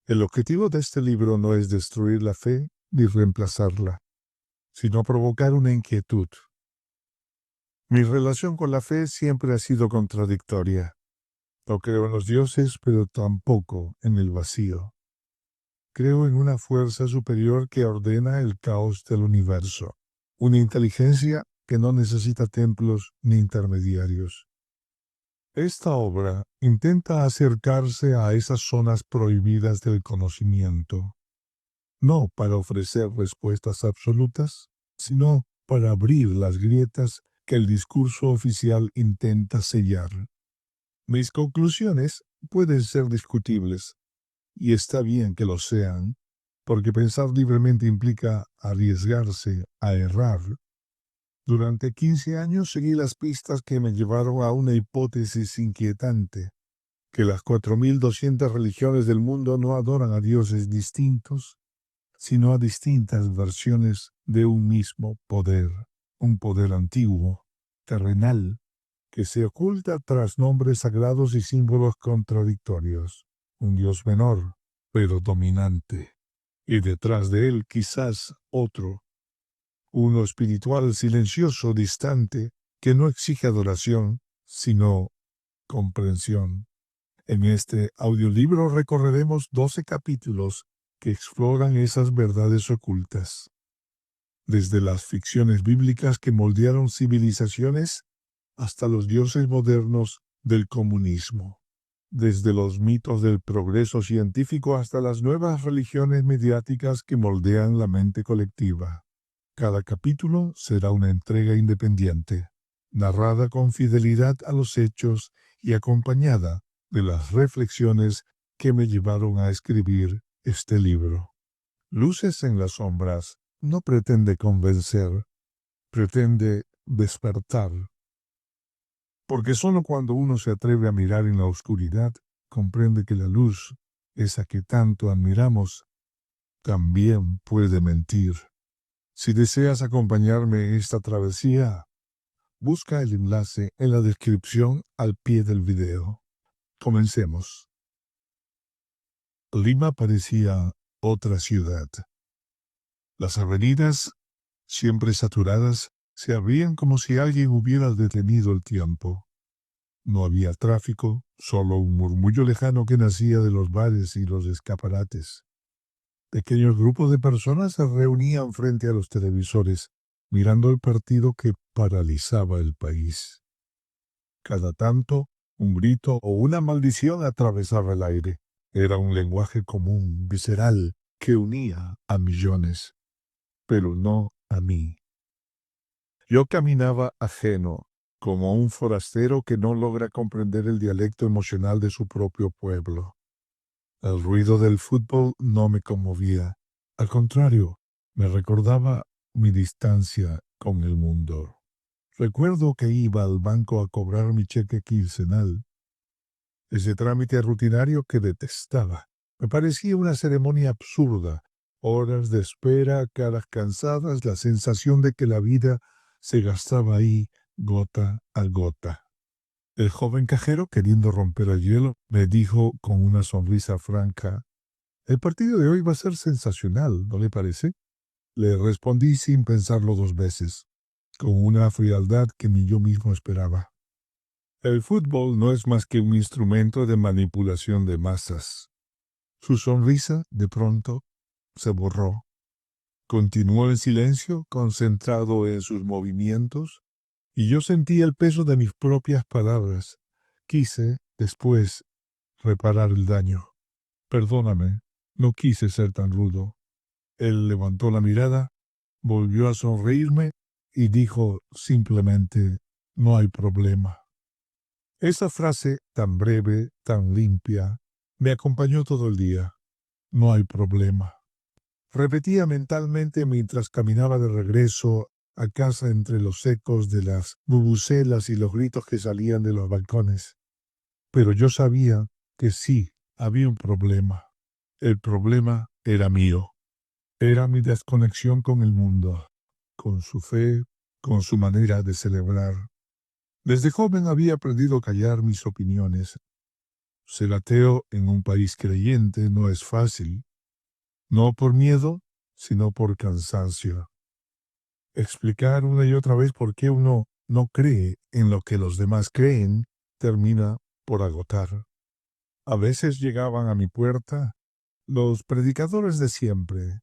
El objetivo de este libro no es destruir la fe ni reemplazarla, sino provocar una inquietud. Mi relación con la fe siempre ha sido contradictoria. No creo en los dioses, pero tampoco en el vacío. Creo en una fuerza superior que ordena el caos del universo, una inteligencia que no necesita templos ni intermediarios. Esta obra intenta acercarse a esas zonas prohibidas del conocimiento, no para ofrecer respuestas absolutas, sino para abrir las grietas que el discurso oficial intenta sellar. Mis conclusiones pueden ser discutibles, y está bien que lo sean, porque pensar libremente implica arriesgarse a errar. Durante 15 años seguí las pistas que me llevaron a una hipótesis inquietante, que las 4.200 religiones del mundo no adoran a dioses distintos, sino a distintas versiones de un mismo poder, un poder antiguo, terrenal, que se oculta tras nombres sagrados y símbolos contradictorios, un dios menor, pero dominante, y detrás de él quizás otro, uno espiritual silencioso, distante, que no exige adoración, sino comprensión. En este audiolibro recorreremos 12 capítulos que exploran esas verdades ocultas, desde las ficciones bíblicas que moldearon civilizaciones hasta los dioses modernos del comunismo, desde los mitos del progreso científico hasta las nuevas religiones mediáticas que moldean la mente colectiva. Cada capítulo será una entrega independiente, narrada con fidelidad a los hechos y acompañada de las reflexiones que me llevaron a escribir este libro. Luces en las sombras no pretende convencer, pretende despertar. Porque solo cuando uno se atreve a mirar en la oscuridad, comprende que la luz, esa que tanto admiramos, también puede mentir. Si deseas acompañarme en esta travesía, busca el enlace en la descripción al pie del video. Comencemos. Lima parecía otra ciudad. Las avenidas, siempre saturadas, se abrían como si alguien hubiera detenido el tiempo. No había tráfico, solo un murmullo lejano que nacía de los bares y los escaparates. Pequeños grupos de personas se reunían frente a los televisores, mirando el partido que paralizaba el país. Cada tanto, un grito o una maldición atravesaba el aire. Era un lenguaje común, visceral, que unía a millones, pero no a mí. Yo caminaba ajeno, como un forastero que no logra comprender el dialecto emocional de su propio pueblo. El ruido del fútbol no me conmovía. Al contrario, me recordaba mi distancia con el mundo. Recuerdo que iba al banco a cobrar mi cheque quincenal. Ese trámite rutinario que detestaba. Me parecía una ceremonia absurda. Horas de espera, caras cansadas, la sensación de que la vida se gastaba ahí gota a gota. El joven cajero, queriendo romper el hielo, me dijo con una sonrisa franca: «El partido de hoy va a ser sensacional, ¿no le parece?». Le respondí sin pensarlo dos veces, con una frialdad que ni yo mismo esperaba. El fútbol no es más que un instrumento de manipulación de masas. Su sonrisa, de pronto, se borró. Continuó en silencio, concentrado en sus movimientos, y yo sentí el peso de mis propias palabras. Quise, después, reparar el daño. «Perdóname, no quise ser tan rudo». Él levantó la mirada, volvió a sonreírme y dijo simplemente: «No hay problema». Esa frase, tan breve, tan limpia, me acompañó todo el día. «No hay problema». Repetía mentalmente mientras caminaba de regreso a casa entre los ecos de las bubucelas y los gritos que salían de los balcones. Pero yo sabía que sí, había un problema. El problema era mío. Era mi desconexión con el mundo, con su fe, con su manera de celebrar. Desde joven había aprendido a callar mis opiniones. Ser ateo en un país creyente no es fácil, no por miedo, sino por cansancio. Explicar una y otra vez por qué uno no cree en lo que los demás creen termina por agotar. A veces llegaban a mi puerta los predicadores de siempre,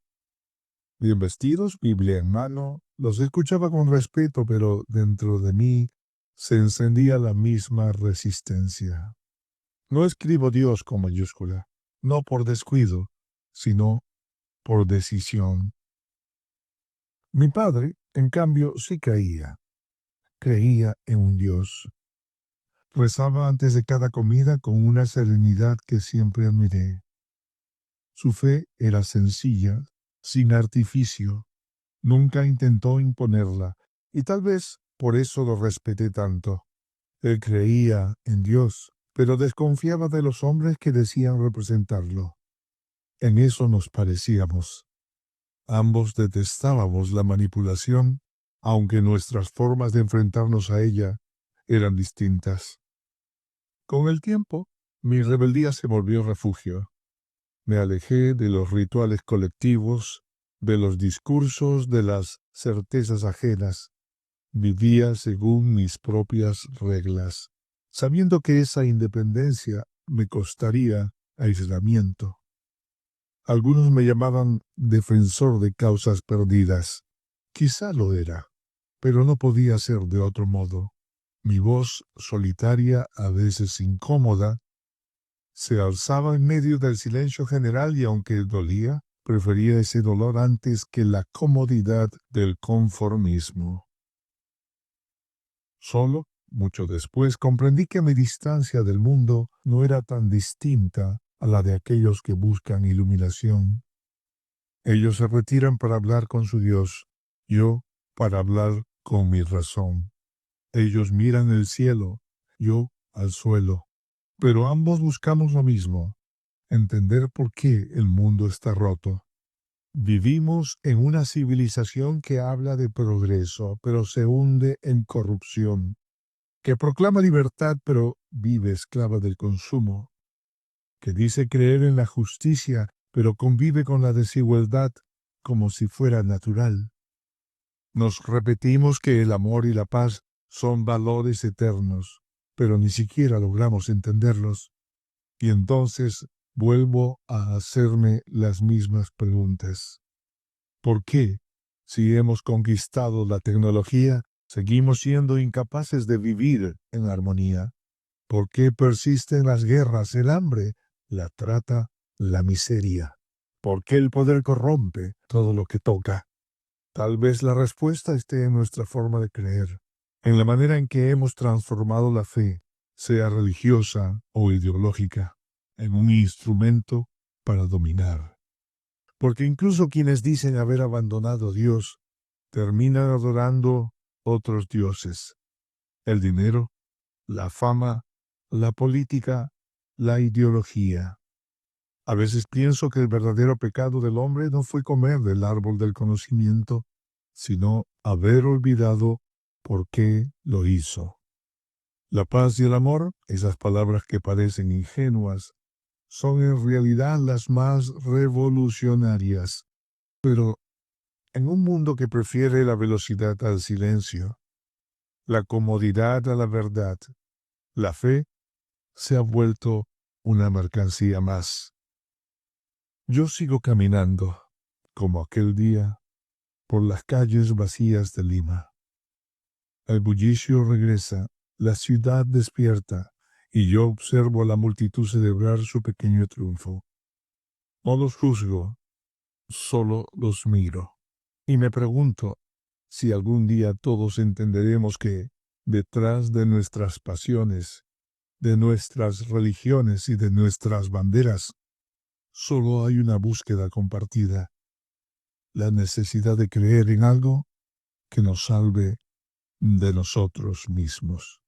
bien vestidos, Biblia en mano. Los escuchaba con respeto, pero dentro de mí se encendía la misma resistencia. No escribo Dios con mayúscula, no por descuido, sino por decisión. Mi padre, en cambio, sí creía en un Dios. Rezaba antes de cada comida con una serenidad que siempre admiré. Su fe era sencilla, sin artificio. Nunca intentó imponerla, y tal vez por eso lo respeté tanto. Él creía en Dios, pero desconfiaba de los hombres que decían representarlo. En eso nos parecíamos. Ambos detestábamos la manipulación, aunque nuestras formas de enfrentarnos a ella eran distintas. Con el tiempo, mi rebeldía se volvió refugio. Me alejé de los rituales colectivos, de los discursos, de las certezas ajenas. Vivía según mis propias reglas, sabiendo que esa independencia me costaría aislamiento. Algunos me llamaban defensor de causas perdidas. Quizá lo era, pero no podía ser de otro modo. Mi voz, solitaria, a veces incómoda, se alzaba en medio del silencio general y aunque dolía, prefería ese dolor antes que la comodidad del conformismo. Solo, mucho después, comprendí que mi distancia del mundo no era tan distinta a la de aquellos que buscan iluminación. Ellos se retiran para hablar con su Dios, yo para hablar con mi razón. Ellos miran el cielo, yo al suelo. Pero ambos buscamos lo mismo, entender por qué el mundo está roto. Vivimos en una civilización que habla de progreso, pero se hunde en corrupción, que proclama libertad, pero vive esclava del consumo, que dice creer en la justicia, pero convive con la desigualdad como si fuera natural. Nos repetimos que el amor y la paz son valores eternos, pero ni siquiera logramos entenderlos. Y entonces vuelvo a hacerme las mismas preguntas. ¿Por qué, si hemos conquistado la tecnología, seguimos siendo incapaces de vivir en armonía? ¿Por qué persisten las guerras, el hambre, la trata, la miseria? ¿Por qué el poder corrompe todo lo que toca? Tal vez la respuesta esté en nuestra forma de creer, en la manera en que hemos transformado la fe, sea religiosa o ideológica, en un instrumento para dominar. Porque incluso quienes dicen haber abandonado a Dios terminan adorando otros dioses: el dinero, la fama, la política, la ideología. A veces pienso que el verdadero pecado del hombre no fue comer del árbol del conocimiento, sino haber olvidado por qué lo hizo. La paz y el amor, esas palabras que parecen ingenuas, son en realidad las más revolucionarias. Pero en un mundo que prefiere la velocidad al silencio, la comodidad a la verdad, la fe se ha vuelto una mercancía más. Yo sigo caminando, como aquel día, por las calles vacías de Lima. El bullicio regresa, la ciudad despierta, y yo observo a la multitud celebrar su pequeño triunfo. No los juzgo, solo los miro. Y me pregunto si algún día todos entenderemos que, detrás de nuestras pasiones, de nuestras religiones y de nuestras banderas, solo hay una búsqueda compartida: la necesidad de creer en algo que nos salve de nosotros mismos.